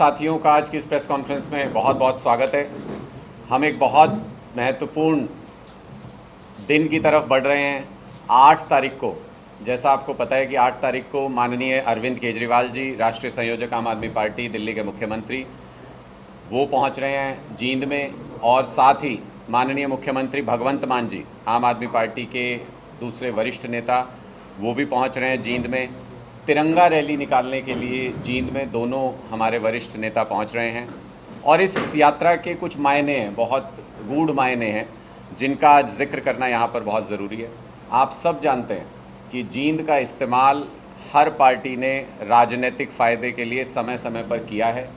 साथियों का आज की इस प्रेस कॉन्फ्रेंस में बहुत बहुत स्वागत है। हम एक बहुत महत्वपूर्ण दिन की तरफ बढ़ रहे हैं। 8 तारीख को, जैसा आपको पता है कि 8 तारीख को माननीय अरविंद केजरीवाल जी, राष्ट्रीय संयोजक आम आदमी पार्टी दिल्ली के मुख्यमंत्री, वो पहुंच रहे हैं जींद में। और साथ ही माननीय मुख्यमंत्री भगवंत मान जी, आम आदमी पार्टी के दूसरे वरिष्ठ नेता, वो भी पहुंच रहे हैं जींद में। तिरंगा रैली निकालने के लिए जींद में दोनों हमारे वरिष्ठ नेता पहुंच रहे हैं। और इस यात्रा के कुछ मायने हैं, बहुत गूढ़ मायने हैं, जिनका आज जिक्र करना यहाँ पर बहुत ज़रूरी है। आप सब जानते हैं कि जींद का इस्तेमाल हर पार्टी ने राजनीतिक फ़ायदे के लिए समय समय पर किया है,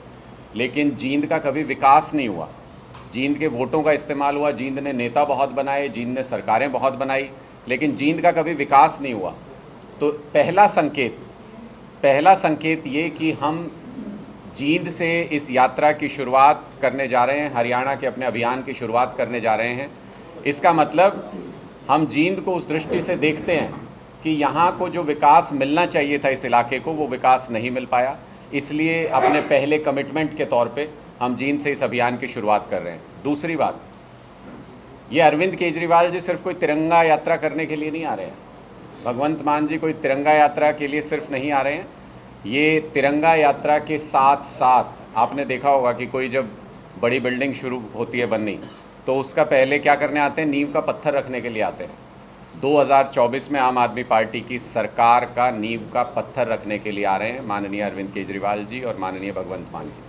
लेकिन जींद का कभी विकास नहीं हुआ। जींद के वोटों का इस्तेमाल हुआ, जींद ने नेता बहुत बनाए, जींद ने सरकारें बहुत बनाई, लेकिन जींद का कभी विकास नहीं हुआ। तो पहला संकेत ये कि हम जींद से इस यात्रा की शुरुआत करने जा रहे हैं, हरियाणा के अपने अभियान की शुरुआत करने जा रहे हैं। इसका मतलब हम जींद को उस दृष्टि से देखते हैं कि यहाँ को जो विकास मिलना चाहिए था इस इलाके को, वो विकास नहीं मिल पाया। इसलिए अपने पहले कमिटमेंट के तौर पे हम जींद से इस अभियान की शुरुआत कर रहे हैं। दूसरी बात, ये अरविंद केजरीवाल जी सिर्फ कोई तिरंगा यात्रा करने के लिए नहीं आ रहे हैं। भगवंत मान जी कोई तिरंगा यात्रा के लिए सिर्फ नहीं आ रहे हैं। ये तिरंगा यात्रा के साथ साथ आपने देखा होगा कि कोई जब बड़ी बिल्डिंग शुरू होती है बननी, तो उसका पहले क्या करने आते हैं, नींव का पत्थर रखने के लिए आते हैं। 2024 में आम आदमी पार्टी की सरकार का नींव का पत्थर रखने के लिए आ रहे हैं माननीय अरविंद केजरीवाल जी और माननीय भगवंत मान जी।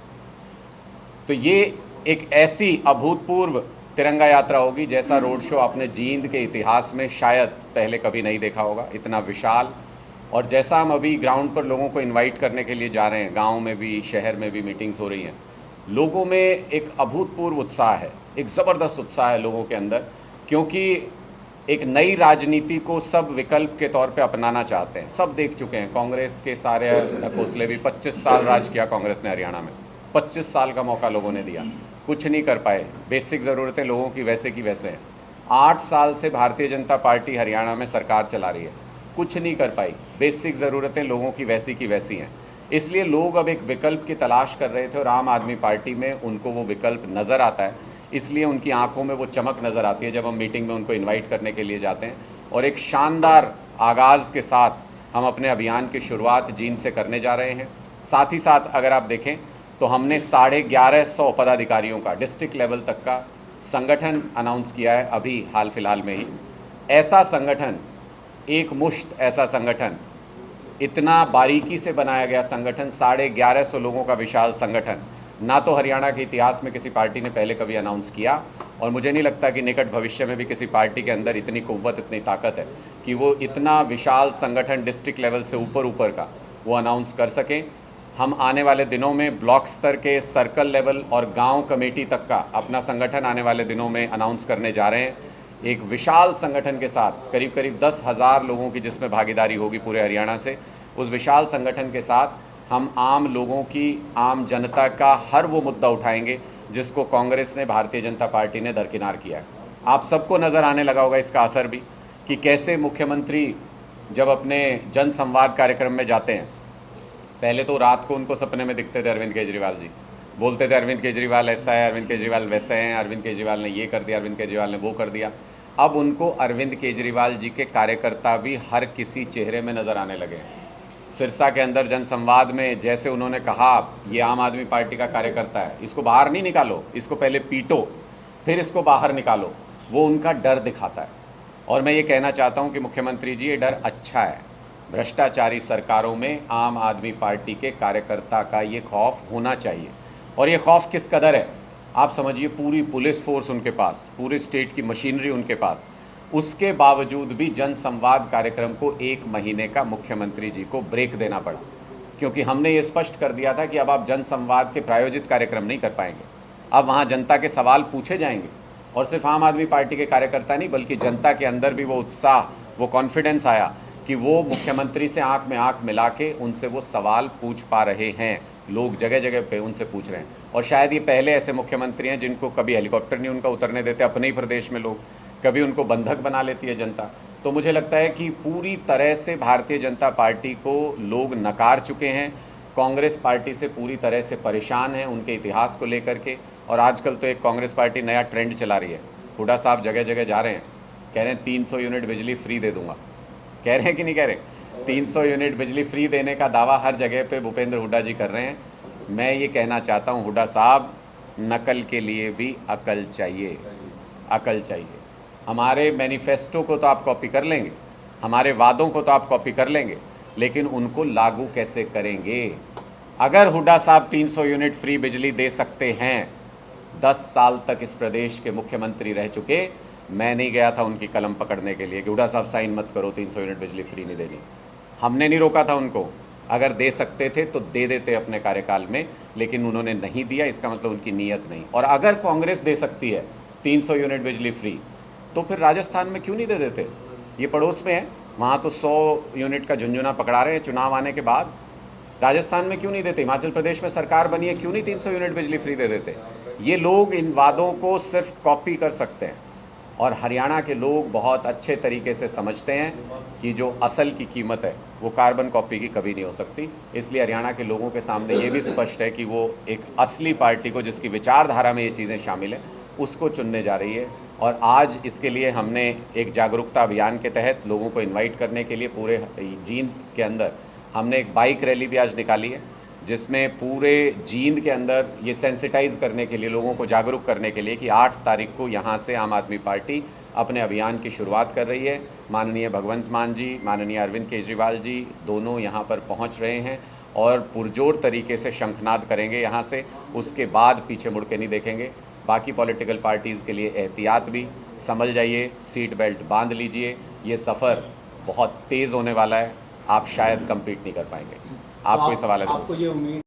तो ये एक ऐसी अभूतपूर्व तिरंगा यात्रा होगी जैसा रोड शो आपने जींद के इतिहास में शायद पहले कभी नहीं देखा होगा, इतना विशाल। और जैसा हम अभी ग्राउंड पर लोगों को इनवाइट करने के लिए जा रहे हैं, गांव में भी शहर में भी मीटिंग्स हो रही हैं, लोगों में एक अभूतपूर्व उत्साह है, एक ज़बरदस्त उत्साह है लोगों के अंदर, क्योंकि एक नई राजनीति को सब विकल्प के तौर पे अपनाना चाहते हैं। सब देख चुके हैं, कांग्रेस के सारे ढकोसले भी, 25 साल राज किया कांग्रेस ने हरियाणा में, 25 साल का मौका लोगों ने दिया, कुछ नहीं कर पाए। बेसिक ज़रूरतें लोगों की वैसे की वैसे हैं। 8 साल से भारतीय जनता पार्टी हरियाणा में सरकार चला रही है, कुछ नहीं कर पाई। बेसिक ज़रूरतें लोगों की वैसी हैं। इसलिए लोग अब एक विकल्प की तलाश कर रहे थे और आम आदमी पार्टी में उनको वो विकल्प नज़र आता है। इसलिए उनकी आंखों में वो चमक नज़र आती है जब हम मीटिंग में उनको इनवाइट करने के लिए जाते हैं। और एक शानदार आगाज़ के साथ हम अपने अभियान की शुरुआत जींद से करने जा रहे हैं। साथ ही साथ अगर आप देखें तो हमने 1150 पदाधिकारियों का डिस्ट्रिक्ट लेवल तक का संगठन अनाउंस किया है अभी हाल फिलहाल में ही। ऐसा संगठन, एक मुश्त ऐसा संगठन, इतना बारीकी से बनाया गया संगठन, 1150 लोगों का विशाल संगठन, ना तो हरियाणा के इतिहास में किसी पार्टी ने पहले कभी अनाउंस किया, और मुझे नहीं लगता कि निकट भविष्य में भी किसी पार्टी के अंदर इतनी कुव्वत, इतनी ताकत है कि वो इतना विशाल संगठन डिस्ट्रिक्ट लेवल से ऊपर का वो अनाउंस कर सकें। हम आने वाले दिनों में ब्लॉक स्तर के, सर्कल लेवल और गांव कमेटी तक का अपना संगठन आने वाले दिनों में अनाउंस करने जा रहे हैं। एक विशाल संगठन के साथ, करीब करीब 10,000 लोगों की जिसमें भागीदारी होगी पूरे हरियाणा से, उस विशाल संगठन के साथ हम आम लोगों की, आम जनता का हर वो मुद्दा उठाएंगे जिसको कांग्रेस ने, भारतीय जनता पार्टी ने दरकिनार किया है। आप सबको नज़र आने लगा होगा इसका असर भी, कि कैसे मुख्यमंत्री जब अपने जन संवाद कार्यक्रम में जाते हैं, पहले तो रात को उनको सपने में दिखते थे अरविंद केजरीवाल जी, बोलते थे अरविंद केजरीवाल ऐसा है, अरविंद केजरीवाल वैसे हैं, अरविंद केजरीवाल ने ये कर दिया, अरविंद केजरीवाल ने वो कर दिया। अब उनको अरविंद केजरीवाल जी के कार्यकर्ता भी हर किसी चेहरे में नज़र आने लगे हैं। सिरसा के अंदर जनसंवाद में जैसे उन्होंने कहा, ये आम आदमी पार्टी का कार्यकर्ता है, इसको बाहर नहीं निकालो, इसको पहले पीटो फिर इसको बाहर निकालो, वो उनका डर दिखाता है। और मैं ये कहना चाहता हूँ कि मुख्यमंत्री जी, ये डर अच्छा है। भ्रष्टाचारी सरकारों में आम आदमी पार्टी के कार्यकर्ता का ये खौफ होना चाहिए। और ये खौफ किस कदर है आप समझिए, पूरी पुलिस फोर्स उनके पास, पूरे स्टेट की मशीनरी उनके पास, उसके बावजूद भी जनसंवाद कार्यक्रम को 1 महीने का मुख्यमंत्री जी को ब्रेक देना पड़ा, क्योंकि हमने ये स्पष्ट कर दिया था कि अब आप जनसंवाद के प्रायोजित कार्यक्रम नहीं कर पाएंगे। अब वहाँ जनता के सवाल पूछे जाएंगे, और सिर्फ आम आदमी पार्टी के कार्यकर्ता नहीं, बल्कि जनता के अंदर भी वो उत्साह, वो कॉन्फिडेंस आया कि वो मुख्यमंत्री से आंख में आंख मिला के उनसे वो सवाल पूछ पा रहे हैं। लोग जगह जगह पे उनसे पूछ रहे हैं, और शायद ये पहले ऐसे मुख्यमंत्री हैं जिनको कभी हेलीकॉप्टर नहीं उनका उतरने देते अपने ही प्रदेश में लोग, कभी उनको बंधक बना लेती है जनता। तो मुझे लगता है कि पूरी तरह से भारतीय जनता पार्टी को लोग नकार चुके हैं। कांग्रेस पार्टी से पूरी तरह से परेशान हैं उनके इतिहास को लेकर के। और आजकल तो एक कांग्रेस पार्टी नया ट्रेंड चला रही है। हुड्डा साहब जगह जगह जा रहे हैं, कह रहे हैं 300 यूनिट बिजली फ्री दे दूंगा। कह रहे हैं कि नहीं कह रहे? 300 यूनिट बिजली फ्री देने का दावा हर जगह पे भूपेंद्र हुड्डा जी कर रहे हैं। मैं ये कहना चाहता हूँ हुड्डा साहब, नकल के लिए भी अकल चाहिए, अकल चाहिए। हमारे मैनिफेस्टो को तो आप कॉपी कर लेंगे, हमारे वादों को तो आप कॉपी कर लेंगे, लेकिन उनको लागू कैसे करेंगे? अगर हुड्डा साहब 300 यूनिट फ्री बिजली दे सकते हैं, 10 साल तक इस प्रदेश के मुख्यमंत्री रह चुके, मैं नहीं गया था उनकी कलम पकड़ने के लिए कि हुड्डा साहब साइन मत करो, 300 यूनिट बिजली फ्री नहीं देनी। हमने नहीं रोका था उनको। अगर दे सकते थे तो दे देते अपने कार्यकाल में, लेकिन उन्होंने नहीं दिया। इसका मतलब उनकी नीयत नहीं। और अगर कांग्रेस दे सकती है 300 यूनिट बिजली फ्री, तो फिर राजस्थान में क्यों नहीं दे देते? ये पड़ोस में है, वहाँ तो 100 यूनिट का झुंझुना पकड़ा रहे हैं चुनाव आने के बाद। राजस्थान में क्यों नहीं देते? हिमाचल प्रदेश में सरकार बनी है, क्यों नहीं 300 यूनिट बिजली फ्री दे देते? ये लोग इन वादों को सिर्फ कॉपी कर सकते हैं, और हरियाणा के लोग बहुत अच्छे तरीके से समझते हैं कि जो असल की कीमत है वो कार्बन कॉपी की कभी नहीं हो सकती। इसलिए हरियाणा के लोगों के सामने ये भी स्पष्ट है कि वो एक असली पार्टी को, जिसकी विचारधारा में ये चीज़ें शामिल हैं, उसको चुनने जा रही है। और आज इसके लिए हमने एक जागरूकता अभियान के तहत लोगों को इनवाइट करने के लिए पूरे जींद के अंदर हमने एक बाइक रैली भी आज निकाली है, जिसमें पूरे जींद के अंदर ये सेंसिटाइज़ करने के लिए, लोगों को जागरूक करने के लिए कि 8 तारीख को यहाँ से आम आदमी पार्टी अपने अभियान की शुरुआत कर रही है। माननीय भगवंत मान जी, माननीय अरविंद केजरीवाल जी दोनों यहाँ पर पहुँच रहे हैं और पुरजोर तरीके से शंखनाद करेंगे यहाँ से। उसके बाद पीछे मुड़ के नहीं देखेंगे। बाकी पॉलिटिकल पार्टीज़ के लिए एहतियात भी, संभल जाइए, सीट बेल्ट बांध लीजिए। ये सफ़र बहुत तेज़ होने वाला है, आप शायद कम्पीट नहीं कर पाएंगे। आप कोई सवाल है तो आपको ये उम्मीद